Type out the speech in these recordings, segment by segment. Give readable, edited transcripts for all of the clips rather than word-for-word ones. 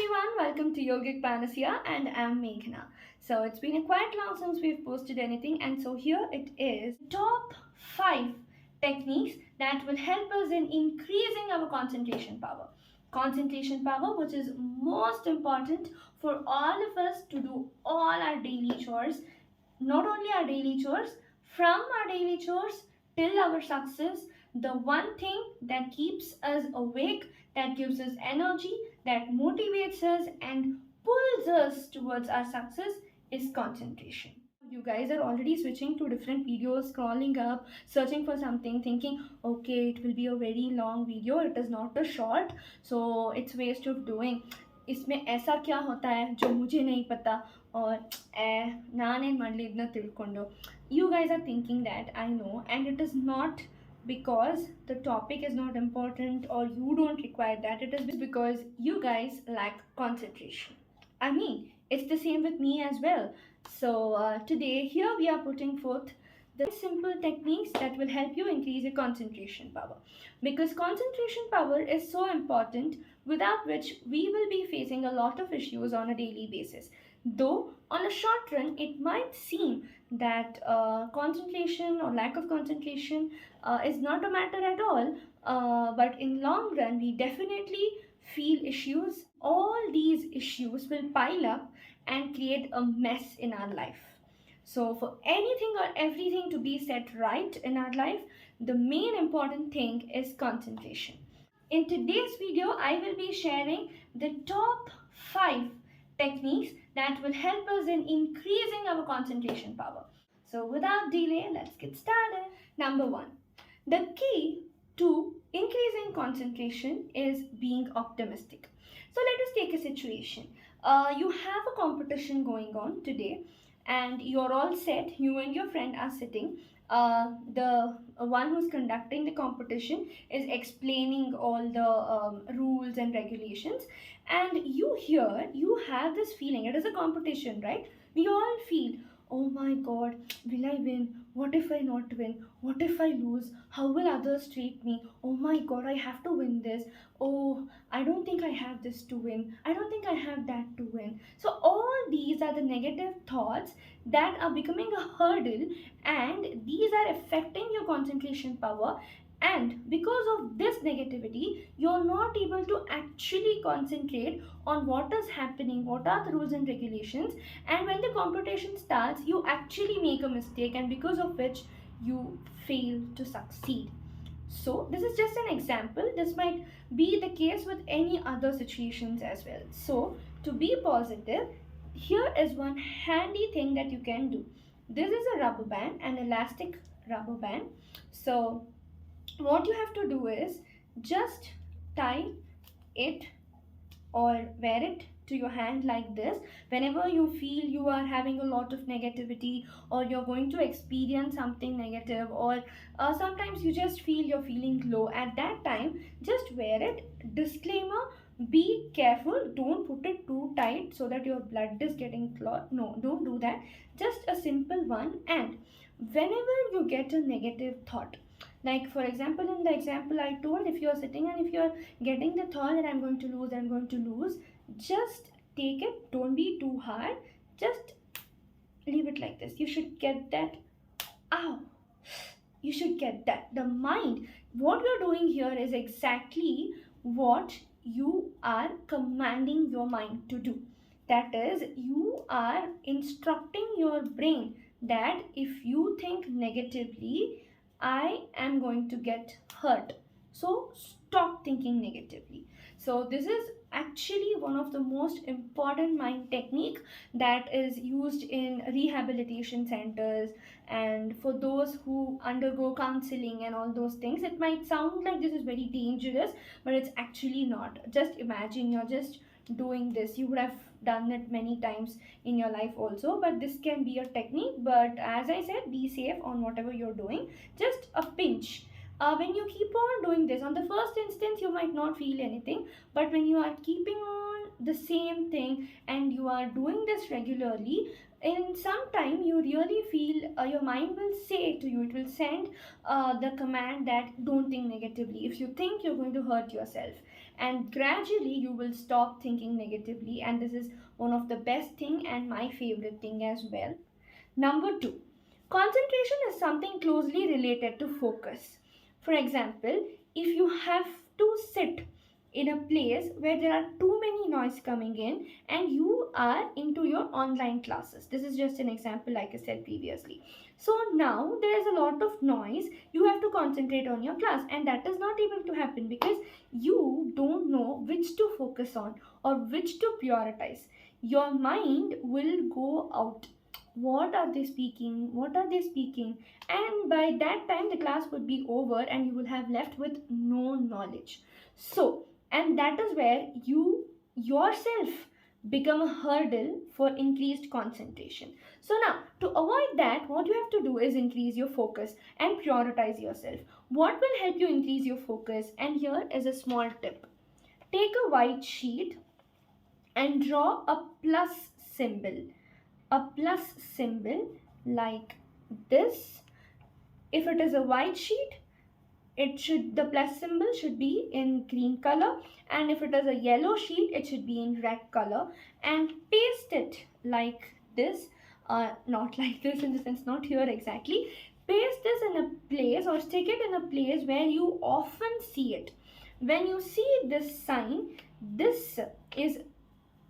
everyone, welcome to Yogic Panacea and I'm Meghna. So it's been quite long since we've posted anything, and so here it is, top 5 techniques that will help us in increasing our concentration power. Concentration power, which is most important for all of us to do all our daily chores, not only our daily chores, from our daily chores till our success. The one thing that keeps us awake, that gives us energy, that motivates us and pulls us towards our success is concentration. You guys are already switching to different videos, scrolling up, searching for something, thinking, okay, it will be a very long video, it is not a short, so it's waste of doing. इसमें ऐसा क्या होता है जो मुझे नहीं पता और नानेन मडलिदना तिಳ್ಕೊಂಡು you guys are thinking that I know, and it is not because the topic is not important or you don't require that. It is because you guys lack concentration. I mean, it's the same with me as well. So today here we are putting forth the simple techniques that will help you increase your concentration power, because concentration power is so important, without which we will be facing a lot of issues on a daily basis. Though on a short run it might seem that concentration or lack of concentration is not a matter at all, but in long run we definitely feel issues. All these issues will pile up and create a mess in our life. So for anything or everything to be set right in our life, the main important thing is concentration. In today's video, I will be sharing the top 5 techniques that will help us in increasing our concentration power. So without delay, let's get started. Number 1. The key to increasing concentration is being optimistic. So let us take a situation. You have a competition going on today and you're all set. You and your friend are sitting. The one who's conducting the competition is explaining all the rules and regulations, and you have this feeling. It is a competition, right? We all feel, oh my god, will I win? What if I not win? What if I lose? How will others treat me? Oh my god, I have to win this. Oh, I don't think I have this to win. I don't think I have that to win. So all these are the negative thoughts that are becoming a hurdle, and these are affecting your concentration power. And because of this negativity, you're not able to actually concentrate on what is happening, what are the rules and regulations, and when the competition starts you actually make a mistake, and because of which you fail to succeed. So this is just an example. This might be the case with any other situations as well. So to be positive, here is one handy thing that you can do. This is a rubber band, an elastic rubber band. So what you have to do is just tie it or wear it to your hand like this whenever you feel you are having a lot of negativity, or you're going to experience something negative, or sometimes you just feel you're feeling low. At that time, just wear it. Disclaimer: be careful, don't put it too tight so that your blood is getting clot. No, don't do that. Just a simple one. And whenever you get a negative thought, like for example in the example I told, if you're sitting and if you're getting the thought that I'm going to lose, just take it. Don't be too hard, just leave it like this. You should get that. Ow, you should get that. The mind, what you're doing here is exactly what you are commanding your mind to do. That is, you are instructing your brain that if you think negatively, I am going to get hurt. So stop thinking negatively. So this is actually one of the most important mind technique that is used in rehabilitation centers, and for those who undergo counseling and all those things. It might sound like this is very dangerous, but it's actually not. Just imagine you're just doing this. You would have done it many times in your life also, but this can be a technique. But as I said, be safe on whatever you're doing. Just a pinch. When you keep on doing this, on the first instance you might not feel anything, but when you are keeping on the same thing and you are doing this regularly, in some time you really feel your mind will say to you, it will send the command that don't think negatively. If you think, you're going to hurt yourself. and gradually you will stop thinking negatively, and this is one of the best thing and my favorite thing as well. Number 2, concentration is something closely related to focus. For example, if you have to sit in a place where there are too many noise coming in and you are into your online classes, this is just an example like I said previously. So now there is a lot of noise, you have to concentrate on your class, and that is not able to happen because you don't know which to focus on or which to prioritize. Your mind will go out, what are they speaking, what are they speaking, and by that time the class would be over and you will have left with no knowledge. So, and that is where you yourself become a hurdle for increased concentration. So now, to avoid that, what you have to do is increase your focus and prioritize yourself. What will help you increase your focus? And here is a small tip. Take a white sheet and draw a plus symbol, a plus symbol like this. If it is a white sheet, the plus symbol should be in green color, and if it is a yellow sheet it should be in red color, and paste it like this, not like this in the sense, not here exactly. Paste this in a place or stick it in a place where you often see it. When you see this sign, this is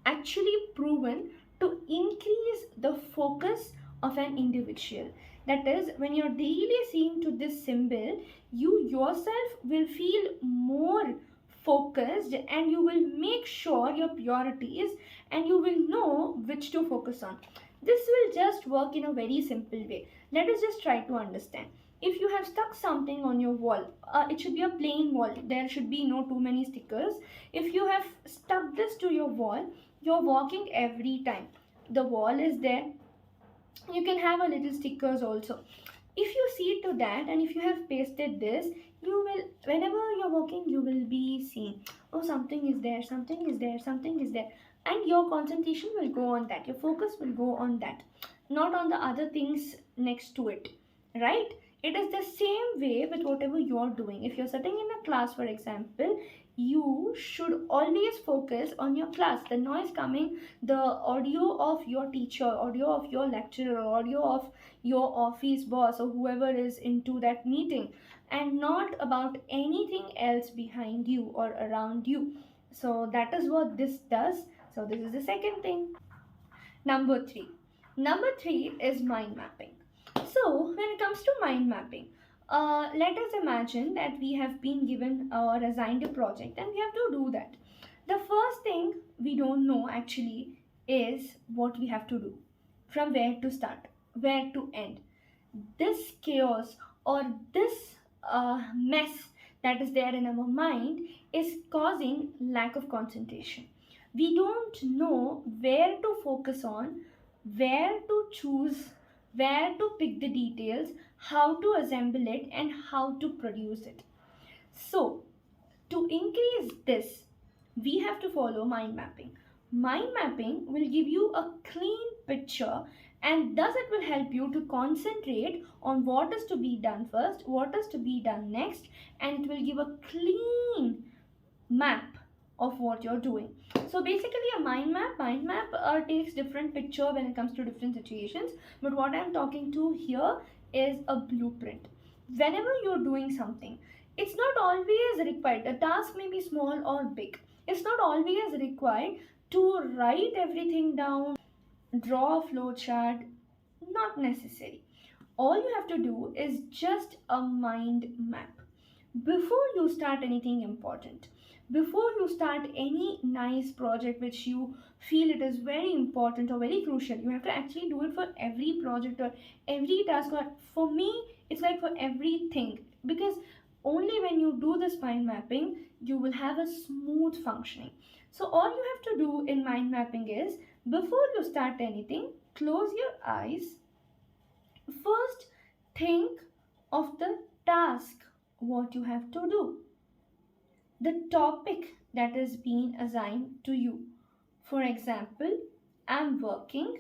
actually proven to increase the focus of an individual. That is, when you're daily seeing to this symbol, you yourself will feel more focused and you will make sure your priorities and you will know which to focus on. This will just work in a very simple way. Let us just try to understand. If you have stuck something on your wall, it should be a plain wall, there should be no too many stickers. If you have stuck this to your wall, you're walking every time, the wall is there, you can have a little stickers also. If you see to that and if you have pasted this, you will, whenever you're walking, you will be seeing, oh, something is there, something is there, something is there, and your concentration will go on that, your focus will go on that, not on the other things next to it, right? It is the same way with whatever you're doing. If you're sitting in a class, for example, you should always focus on your class, the noise coming, the audio of your teacher, audio of your lecturer, audio of your office boss or whoever is into that meeting, and not about anything else behind you or around you. So that is what this does. So this is the second thing. Number 3. Number 3 is mind mapping. So when it comes to mind mapping, let us imagine that we have been given or assigned a project and we have to do that. The first thing we don't know actually is what we have to do, from where to start, where to end. This chaos or this mess that is there in our mind is causing lack of concentration. We don't know where to focus on, where to choose, where to pick the details, how to assemble it, and how to produce it. So, to increase this, we have to follow mind mapping. Mind mapping will give you a clean picture, and thus it will help you to concentrate on what is to be done first, what is to be done next, and it will give a clean map of what you're doing. So basically a mind map takes different picture when it comes to different situations, but what I'm talking to here is a blueprint. Whenever you're doing something, it's not always required, the task may be small or big, it's not always required to write everything down, draw a flow chart, not necessary. All you have to do is just a mind map. Before you start anything important, before you start any nice project which you feel it is very important or very crucial, you have to actually do it for every project or every task, or for me it's like for everything, because only when you do this mind mapping you will have a smooth functioning. So all you have to do in mind mapping is, before you start anything, close your eyes. First, think of the task, what you have to do, the topic that is being assigned to you. For example, I'm working,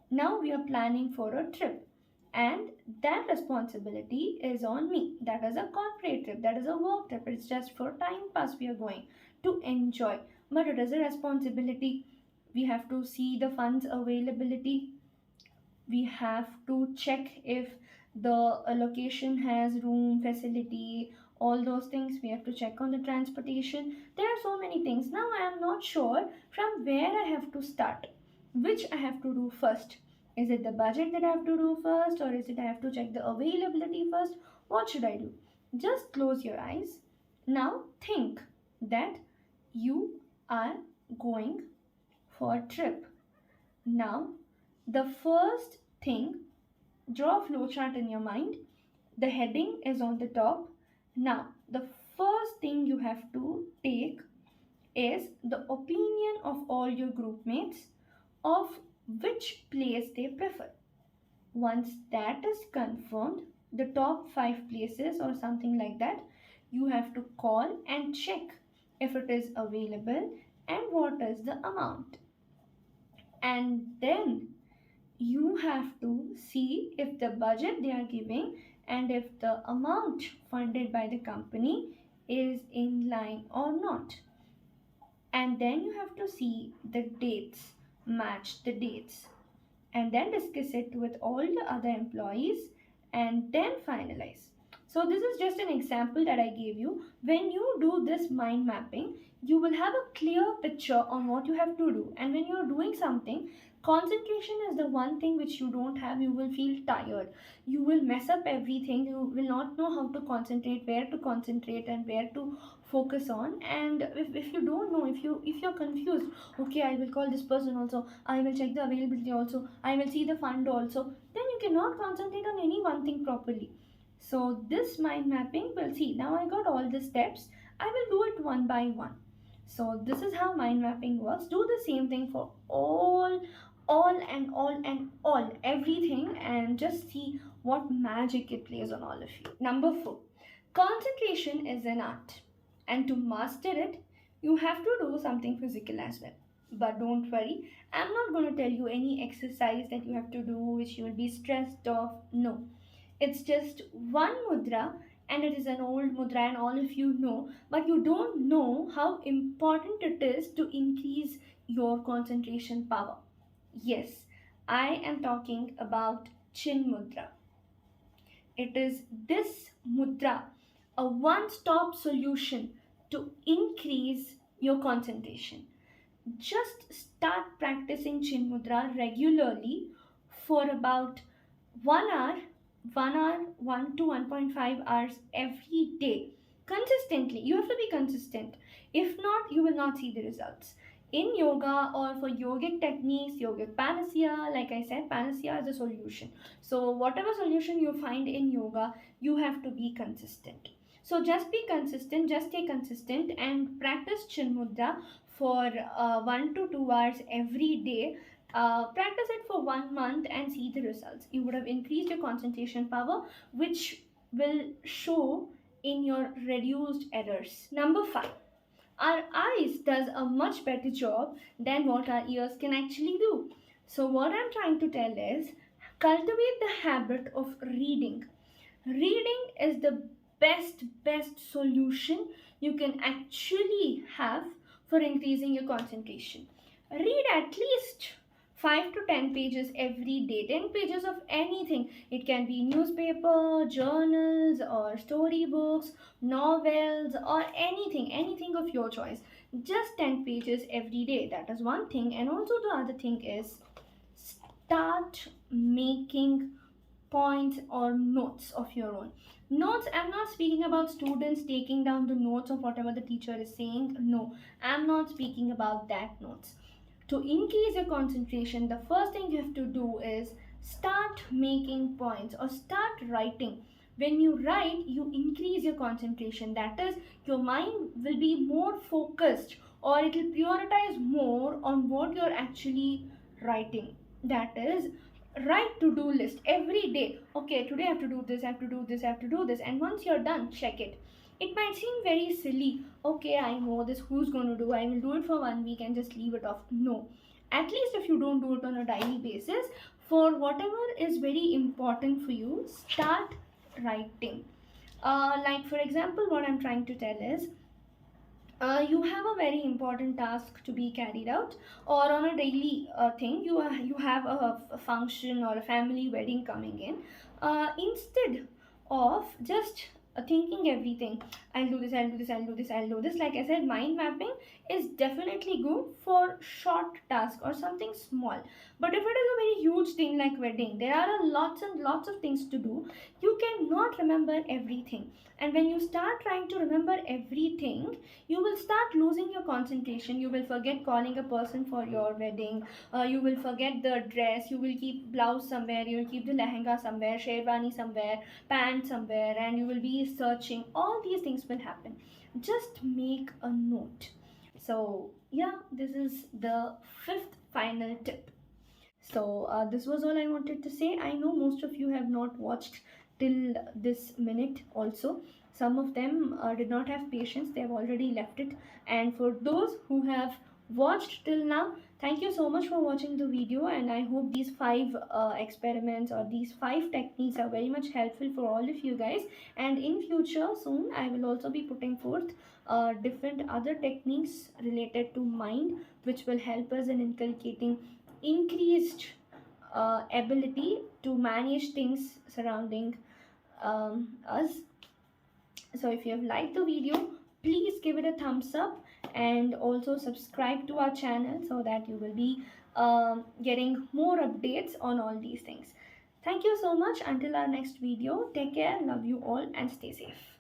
now we are planning for a trip, and that responsibility is on me. That is a corporate trip, that is a work trip, it's just for time pass we are going. to enjoy, but it is a responsibility. We have to see the funds availability, we have to check if the location has room facility, all those things. We have to check on the transportation. There are so many things. Now I am not sure from where I have to start, which I have to do first. Is it the budget that I have to do first, or is it I have to check the availability first? What should I do? Just close your eyes. Now think that you are going for a trip. Now, the first thing, draw a flowchart in your mind. The heading is on the top. Now, the first thing you have to take is the opinion of all your group mates of which place they prefer. Once that is confirmed, the top 5 places or something like that, you have to call and check if it is available and what is the amount. And then you have to see if the budget they are giving and if the amount funded by the company is in line or not. And then you have to see the dates, match the dates, and then discuss it with all the other employees and then finalize. So this is just an example that I gave you. When you do this mind mapping, you will have a clear picture on what you have to do. And when you're doing something, concentration is the one thing which you don't have. You will feel tired. You will mess up everything. You will not know how to concentrate, where to concentrate and where to focus on. And if you don't know, if you're confused, okay, I will call this person also, I will check the availability also, I will see the fund also, then you cannot concentrate on any one thing properly. So this mind mapping will see, now I got all the steps, I will do it one by one. So this is how mind mapping works. Do the same thing for all everything, and just see what magic it plays on all of you. Number 4, concentration is an art, and to master it, you have to do something physical as well. But don't worry, I'm not going to tell you any exercise that you have to do which you will be stressed off. No, it's just one mudra, and it is an old mudra, and all of you know, but you don't know how important it is to increase your concentration power. Yes, I am talking about Chin Mudra. It is this mudra, a one stop solution to increase your concentration. Just start practicing Chin Mudra regularly for about 1 hour, 1 to 1.5 hours every day. Consistently. You have to be consistent. If not, you will not see the results. In yoga or for yogic techniques, yogic panacea, like I said, panacea is a solution. So, whatever solution you find in yoga, you have to be consistent. So, just be consistent, just stay consistent and practice Chin Mudra for 1 to 2 hours every day. Practice it for 1 month and see the results. You would have increased your concentration power, which will show in your reduced errors. Number 5, our eyes does a much better job than what our ears can actually do. So what I'm trying to tell is, cultivate the habit of reading. Reading is the best solution you can actually have for increasing your concentration. Read at least 5 to 10 pages every day, 10 pages of anything. It can be newspaper, journals, or storybooks, novels, or anything of your choice. Just 10 pages every day. That is one thing. And also, the other thing is, start making points or notes of your own. Notes, I'm not speaking about students taking down the notes of whatever the teacher is saying. No, I'm not speaking about that notes. To increase your concentration, the first thing you have to do is start making points or start writing. When you write, you increase your concentration. That is, your mind will be more focused, or it will prioritize more on what you're actually writing. That is, write to-do list every day. Okay, today I have to do this, I have to do this, I have to do this. And once you're done, check it. It might seem very silly. Okay, I know this, who's going to do? I will do it for 1 week and just leave it off. No. At least if you don't do it on a daily basis, for whatever is very important for you, start writing. Like for example, what I'm trying to tell is, you have a very important task to be carried out, or on a daily thing, you have a function or a family wedding coming in. Instead of just thinking everything, I'll do this, I'll do this, I'll do this, I'll do this, like I said, mind mapping is definitely good for short task or something small. But if it is a very huge thing like wedding, there are a lots and lots of things to do. You cannot remember everything, and when you start trying to remember everything, you will start losing your concentration. You will forget calling a person for your wedding. You will forget the dress. You will keep blouse somewhere. You will keep the lehenga somewhere, sherwani somewhere, pant somewhere, and you will be searching. All these things will happen. Just make a note. So yeah, this is the fifth final tip. So this was all I wanted to say. I know most of you have not watched till this minute also. Some of them did not have patience. They have already left it. And for those who have watched till now, thank you so much for watching the video. And I hope these five experiments or these five techniques are very much helpful for all of you guys. And in future soon, I will also be putting forth different other techniques related to mind, which will help us in inculcating increased ability to manage things surrounding us. So if you have liked the video, please give it a thumbs up and also subscribe to our channel so that you will be getting more updates on all these things. Thank you so much. Until our next video, take care, love you all, and stay safe.